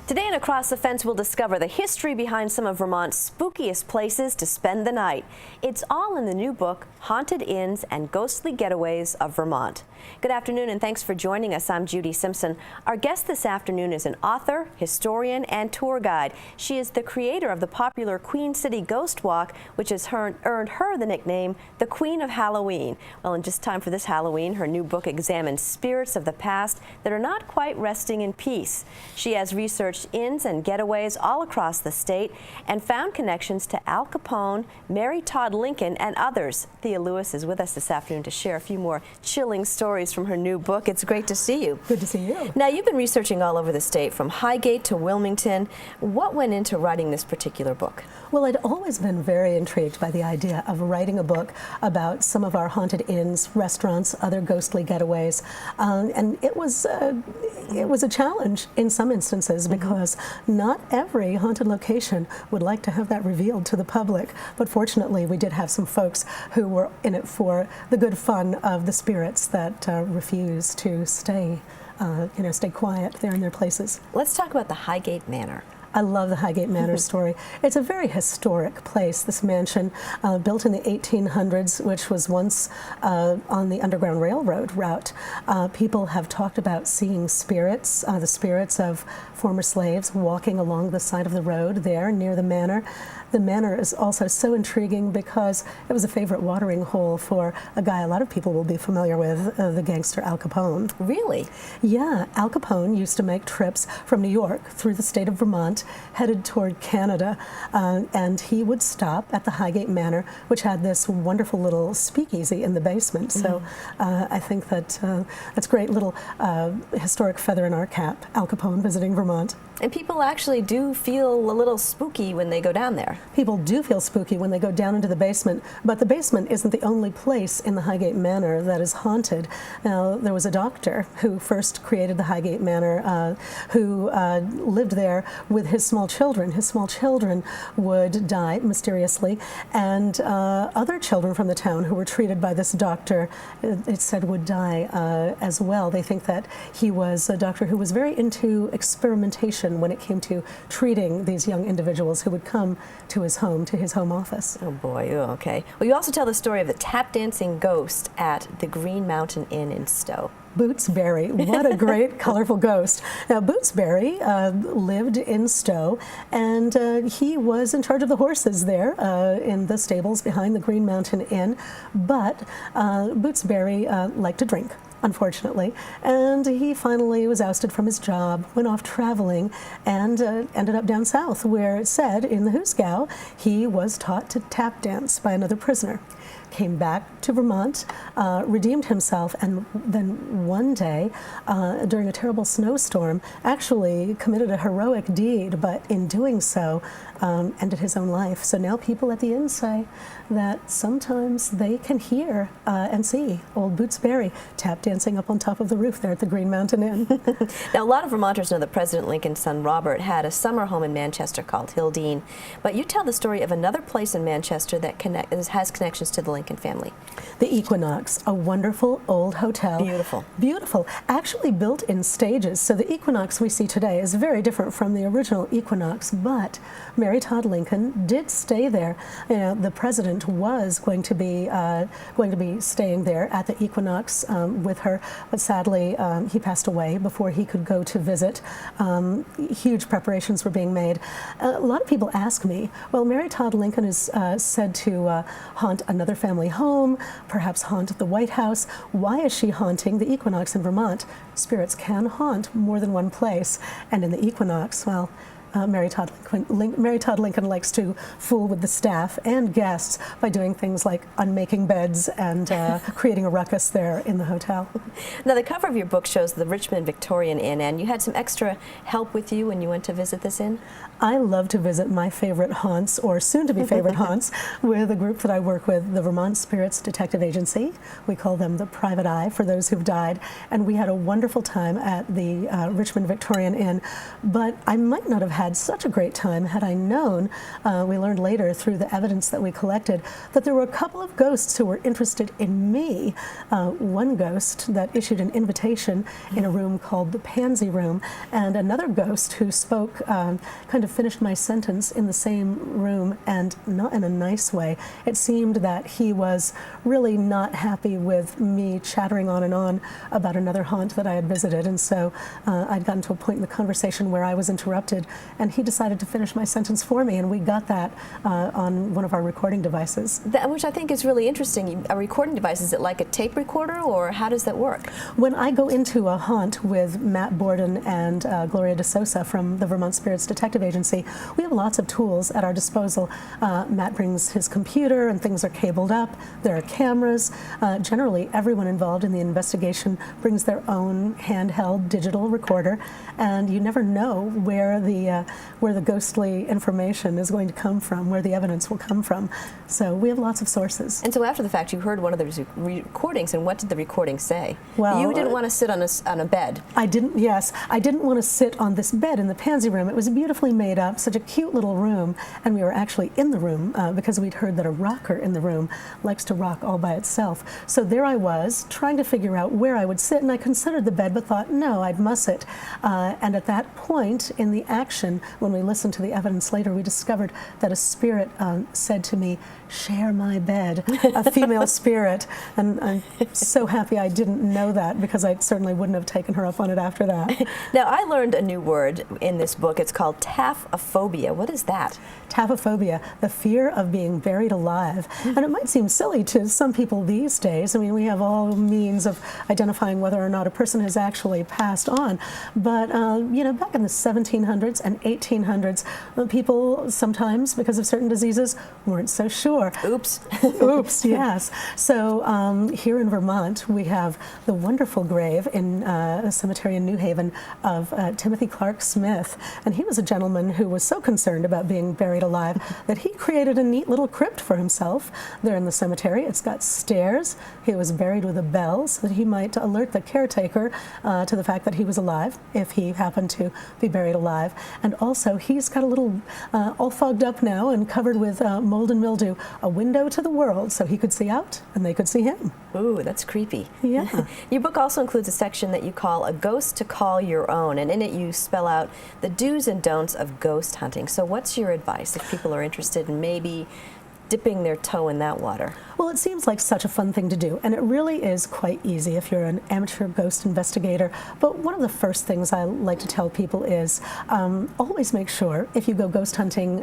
Today in Across the Fence, we'll discover the history behind some of Vermont's spookiest places to spend the night. It's all in the new book, Haunted Inns and Ghostly Getaways of Vermont. Good afternoon and thanks for joining us. I'm Judy Simpson. Our guest this afternoon is an author, historian, and tour guide. She is the creator of the popular Queen City Ghost Walk, which has earned her the nickname, the Queen of Halloween. Well, in just time for this Halloween, her new book examines spirits of the past that are not quite resting in peace. She has researched inns and getaways all across the state and found connections to Al Capone, Mary Todd Lincoln, and others. Thea Lewis is with us this afternoon to share a few more chilling stories from her new book. It's great to see you. Good to see you. Now, you've been researching all over the state, from Highgate to Wilmington. What went into writing this particular book? Well, I'd always been very intrigued by the idea of writing a book about some of our haunted inns, restaurants, other ghostly getaways, and it was a challenge in some instances because not every haunted location would like to have that revealed to the public. But fortunately, we did have some folks who were in it for the good fun of the spirits that refuse to stay, stay quiet there in their places. Let's talk about the Highgate Manor. I love the Highgate Manor story. It's a very historic place, this mansion, built in the 1800s, which was once on the Underground Railroad route. People have talked about seeing spirits, the spirits of former slaves walking along the side of the road there near the manor. The manor is also so intriguing because it was a favorite watering hole for a guy a lot of people will be familiar with, the gangster Al Capone. Really? Yeah, Al Capone used to make trips from New York through the state of Vermont, headed toward Canada, and he would stop at the Highgate Manor, which had this wonderful little speakeasy in the basement. So I think that that's a great little historic feather in our cap, Al Capone visiting Vermont. And people actually do feel a little spooky when they go down there. People do feel spooky when they go down into the basement, but the basement isn't the only place in the Highgate Manor that is haunted. Now, there was a doctor who first created the Highgate Manor who lived there with his small children. His small children would die mysteriously, and other children from the town who were treated by this doctor, it said, would die as well. They think that he was a doctor who was very into experimentation when it came to treating these young individuals who would come to his home office. Oh boy, oh, okay. Well, you also tell the story of the tap dancing ghost at the Green Mountain Inn in Stowe. Bootsberry, what a great, colorful ghost. Now, Bootsberry lived in Stowe, and he was in charge of the horses there in the stables behind the Green Mountain Inn, but Bootsberry liked to drink, unfortunately, and he finally was ousted from his job, went off traveling, and ended up down south, where it said in the Hoosgow he was taught to tap dance by another prisoner. Came back to Vermont, redeemed himself, and then one day, during a terrible snowstorm, actually committed a heroic deed, but in doing so, ended his own life. So now people at the inn say that sometimes they can hear and see old Bootsberry tap dancing up on top of the roof there at the Green Mountain Inn. Now, a lot of Vermonters know that President Lincoln's son Robert had a summer home in Manchester called Hildene, but you tell the story of another place in Manchester that has connections to the Lincoln family. The Equinox, a wonderful old hotel. Beautiful. Beautiful. Actually built in stages. So the Equinox we see today is very different from the original Equinox, but Mary Todd Lincoln did stay there. You know, the president was going to be staying there at the Equinox with her, but sadly he passed away before he could go to visit. Huge preparations were being made. A lot of people ask me, well, Mary Todd Lincoln is said to haunt another family home, perhaps haunt the White House. Why is she haunting the Equinox in Vermont? Spirits can haunt more than one place, and in the Equinox, well, Mary Todd Lincoln likes to fool with the staff and guests by doing things like unmaking beds and creating a ruckus there in the hotel. Now, the cover of your book shows the Richmond Victorian Inn, and you had some extra help with you when you went to visit this inn? I love to visit my favorite haunts, or soon-to-be favorite haunts, with a group that I work with, the Vermont Spirits Detective Agency. We call them the Private Eye for those who've died. And we had a wonderful time at the Richmond Victorian Inn. But I might not have had such a great time had I known, we learned later through the evidence that we collected, that there were a couple of ghosts who were interested in me. One ghost that issued an invitation in a room called the Pansy Room, and another ghost who spoke, kind of finished my sentence in the same room, and not in a nice way. It seemed that he was really not happy with me chattering on and on about another haunt that I had visited, and so I'd gotten to a point in the conversation where I was interrupted, and he decided to finish my sentence for me, and we got that on one of our recording devices. Which I think is really interesting. A recording device, is it like a tape recorder, or how does that work? When I go into a haunt with Matt Borden and Gloria DeSosa from the Vermont Spirits Detective Agency, we have lots of tools at our disposal. Matt brings his computer and things are cabled up. There are cameras. Generally, everyone involved in the investigation brings their own handheld digital recorder, and you never know where the ghostly information is going to come from, where the evidence will come from. So we have lots of sources. And so after the fact, you heard one of those recordings, and what did the recording say? Well, you didn't want to sit on a bed. I didn't, yes. I didn't want to sit on this bed in the Pansy Room. It was beautifully made up, such a cute little room, and we were actually in the room because we'd heard that a rocker in the room likes to rock all by itself. So there I was, trying to figure out where I would sit, and I considered the bed, but thought, no, I'd muss it. And at that point in the action, when we listened to the evidence later, we discovered that a spirit said to me, "Share my bed," a female spirit, and I'm so happy I didn't know that, because I certainly wouldn't have taken her up on it after that. Now, I learned a new word in this book. It's called taphophobia. What is that? Taphophobia, the fear of being buried alive. And it might seem silly to some people these days. I mean, we have all means of identifying whether or not a person has actually passed on. But, you know, back in the 1700s and 1800s, people sometimes, because of certain diseases, weren't so sure. Oops. Oops, yes. So here in Vermont, we have the wonderful grave in a cemetery in New Haven of Timothy Clark Smith. And he was a gentleman who was so concerned about being buried alive that he created a neat little crypt for himself there in the cemetery. It's got stairs. He was buried with a bell so that he might alert the caretaker to the fact that he was alive if he happened to be buried alive. And also, he's got a little, all fogged up now and covered with mold and mildew, a window to the world so he could see out and they could see him. Ooh, that's creepy. Yeah. Your book also includes a section that you call A Ghost to Call Your Own, and in it you spell out the do's and don'ts of ghost hunting. So what's your advice if people are interested in maybe dipping their toe in that water? Well, it seems like such a fun thing to do, and it really is quite easy if you're an amateur ghost investigator. But one of the first things I like to tell people is always make sure, if you go ghost hunting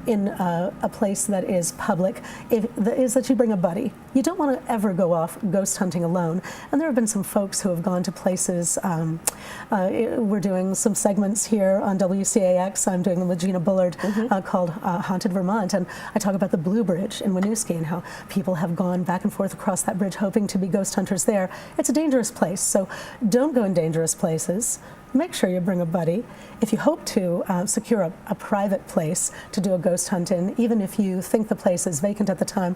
in a place that is public, is that you bring a buddy. You don't want to ever go off ghost hunting alone. And there have been some folks who have gone to places. We're doing some segments here on WCAX. I'm doing them with Gina Bullard called Haunted Vermont, and I talk about the Blue Bridge in Winooski and how people have gone back and forth across that bridge hoping to be ghost hunters there. It's a dangerous place, so don't go in dangerous places. Make sure you bring a buddy. If you hope to secure a private place to do a ghost hunt in, even if you think the place is vacant at the time,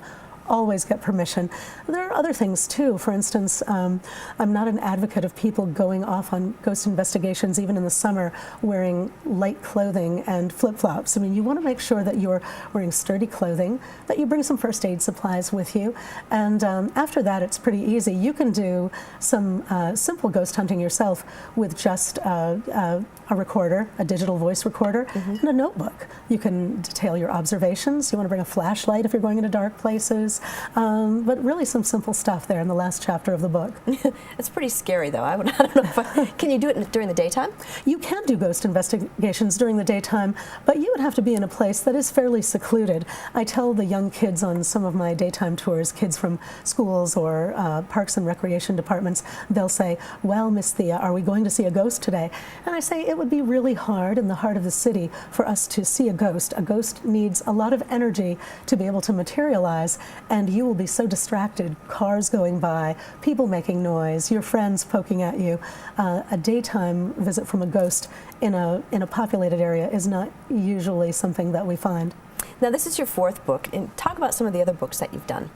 always get permission. There are other things too. For instance, I'm not an advocate of people going off on ghost investigations even in the summer wearing light clothing and flip-flops. I mean, you want to make sure that you're wearing sturdy clothing, that you bring some first aid supplies with you, and after that it's pretty easy. You can do some simple ghost hunting yourself with just a recorder, a digital voice recorder, and a notebook. You can detail your observations. You want to bring a flashlight if you're going into dark places. But really some simple stuff there in the last chapter of the book. It's pretty scary, though. I don't know if can you do it during the daytime? You can do ghost investigations during the daytime, but you would have to be in a place that is fairly secluded. I tell the young kids on some of my daytime tours, kids from schools or parks and recreation departments, they'll say, "Well, Miss Thea, are we going to see a ghost today?" And I say, it would be really hard in the heart of the city for us to see a ghost. A ghost needs a lot of energy to be able to materialize. and you will be so distracted. Cars going by, people making noise, your friends poking at you. A daytime visit from a ghost in a populated area is not usually something that we find. Now, this is your fourth book, and talk about some of the other books that you've done.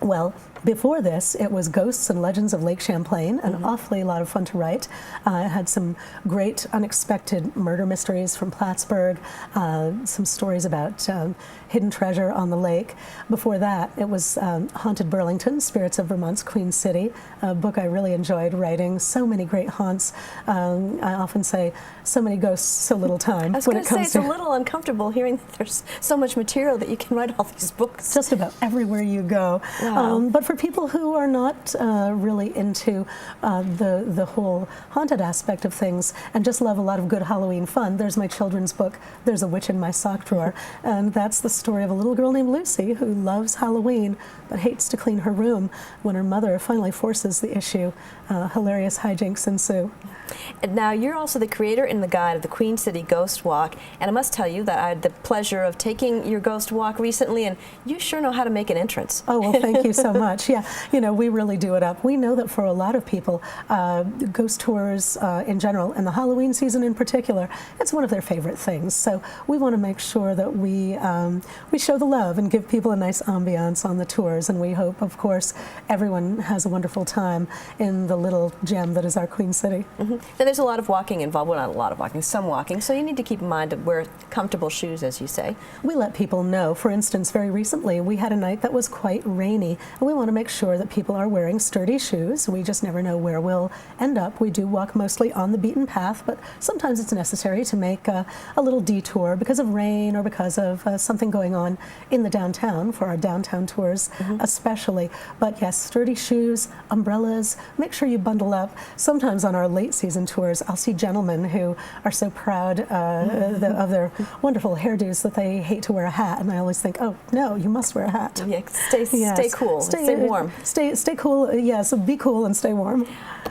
Well, before this, it was Ghosts and Legends of Lake Champlain, an awfully lot of fun to write. I had some great unexpected murder mysteries from Plattsburgh, some stories about hidden treasure on the lake. Before that, it was Haunted Burlington, Spirits of Vermont's Queen City, a book I really enjoyed writing. So many great haunts. I often say, so many ghosts, so little time. I was going to say, it's a little uncomfortable hearing that there's so much material that you can write all these books. Just about everywhere you go. Wow. But for people who are not really into the whole haunted aspect of things and just love a lot of good Halloween fun, there's my children's book, There's a Witch in My Sock Drawer. And that's the story of a little girl named Lucy who loves Halloween but hates to clean her room. When her mother finally forces the issue, hilarious hijinks ensue. And now, you're also the creator and the guide of the Queen City Ghost Walk, and I must tell you that I had the pleasure of taking your ghost walk recently, and you sure know how to make an entrance. Oh, well, thank you so much. Yeah, you know, we really do it up. We know that for a lot of people, ghost tours in general, and the Halloween season in particular, it's one of their favorite things. So we want to make sure that we show the love and give people a nice ambiance on the tours, and we hope, of course, everyone has a wonderful time in the little gem that is our Queen City. Now, there's a lot of walking involved. Well, not a lot of walking, some walking. So you need to keep in mind to wear comfortable shoes, as you say. We let people know. For instance, very recently, we had a night that was quite rainy, and we want to make sure that people are wearing sturdy shoes. We just never know where we'll end up. We do walk mostly on the beaten path, but sometimes it's necessary to make a little detour because of rain or because of something going on in the downtown, for our downtown tours especially. But yes, sturdy shoes, umbrellas, make sure you bundle up. Sometimes on our late season tours, I'll see gentlemen who are so proud of their wonderful hairdos that they hate to wear a hat, and I always think, oh no, you must wear a hat. Yeah, stay cool, stay warm. Stay cool, yes, be cool and stay warm.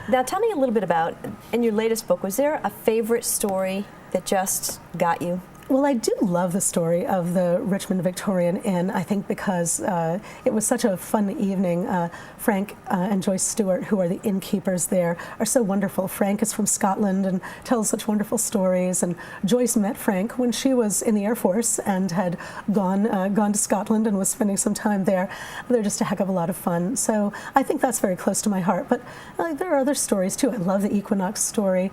Now, tell me a little bit about, in your latest book, was there a favorite story that just got you? Well, I do love the story of the Richmond Victorian Inn, I think because it was such a fun evening. Frank and Joyce Stewart, who are the innkeepers there, are so wonderful. Frank is from Scotland and tells such wonderful stories, and Joyce met Frank when she was in the Air Force and had gone to Scotland and was spending some time there. They're just a heck of a lot of fun. So I think that's very close to my heart. But there are other stories too. I love the Equinox story.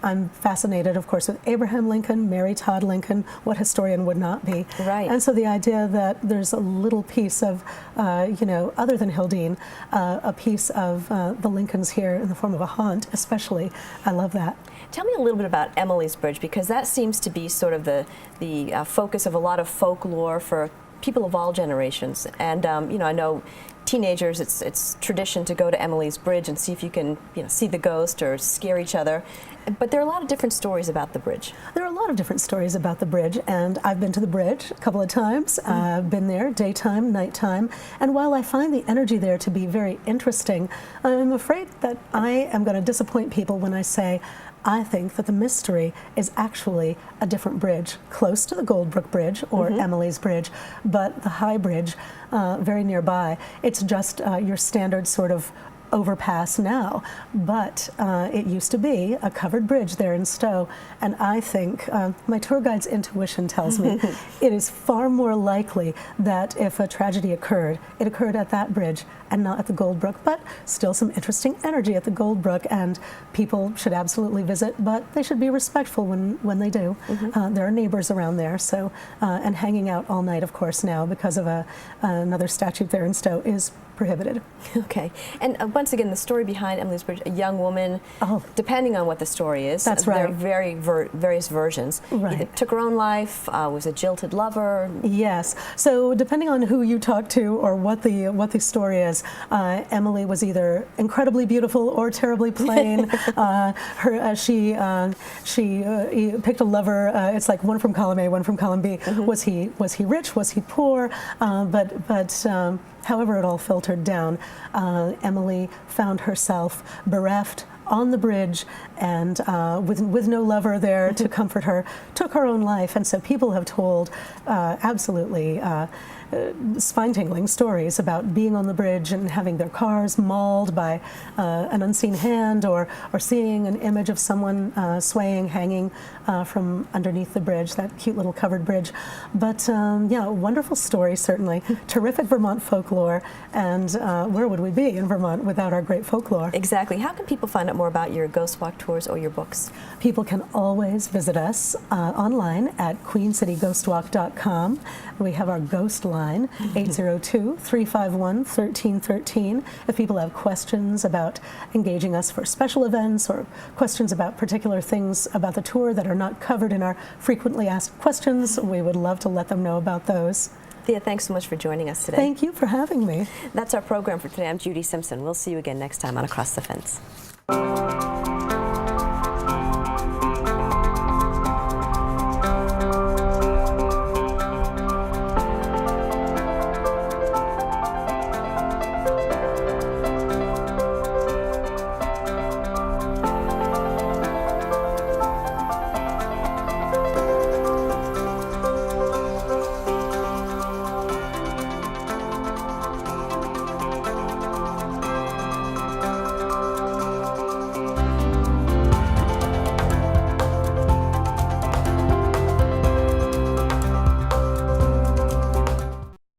I'm fascinated, of course, with Abraham Lincoln, Mary Todd Lincoln. What historian would not be? Right. And so the idea that there's a little piece of, other than Hildene, a piece of the Lincolns here in the form of a haunt, especially, I love that. Tell me a little bit about Emily's Bridge, because that seems to be sort of the focus of a lot of folklore for people of all generations. And I know teenagers, it's tradition to go to Emily's Bridge and see if you can see the ghost or scare each other. But there are a lot of different stories about the bridge. There are a lot of different stories about the bridge, and I've been to the bridge a couple of times. I've been there daytime, nighttime, and while I find the energy there to be very interesting, I'm afraid that I am going to disappoint people when I say I think that the mystery is actually a different bridge, close to the Goldbrook Bridge or Emily's Bridge, but the High Bridge very nearby. It's just your standard sort of overpass now, but it used to be a covered bridge there in Stowe, and I think my tour guide's intuition tells me it is far more likely that if a tragedy occurred, it occurred at that bridge and not at the Goldbrook, but still some interesting energy at the Goldbrook, and people should absolutely visit, but they should be respectful when they do. There are neighbors around there, so and hanging out all night, of course, now because of another statute there in Stowe is prohibited. Okay, and once again, the story behind Emily's Bridge, a young woman, depending on what the story is, that's right. There are various versions. Right. Either took her own life, was a jilted lover. Yes, so depending on who you talk to or what the story is, Emily was either incredibly beautiful or terribly plain. She picked a lover. It's like one from column A, one from column B. Was he rich? Was he poor? However it all filtered down, Emily found herself bereft on the bridge and with no lover there to comfort her, took her own life. And so people have told absolutely spine-tingling stories about being on the bridge and having their cars mauled by an unseen hand, or seeing an image of someone swaying, hanging from underneath the bridge, that cute little covered bridge. But yeah, wonderful story, certainly. Terrific Vermont folklore, and where would we be in Vermont without our great folklore? Exactly. How can people find out more about your Ghost Walk tours or your books? People can always visit us online at queencityghostwalk.com. We have our ghost line, 802-351-1313. If people have questions about engaging us for special events, or questions about particular things about the tour that are not covered in our frequently asked questions, we would love to let them know about those. Thea, thanks so much for joining us today. Thank you for having me. That's our program for today. I'm Judy Simpson. We'll see you again next time on Across the Fence.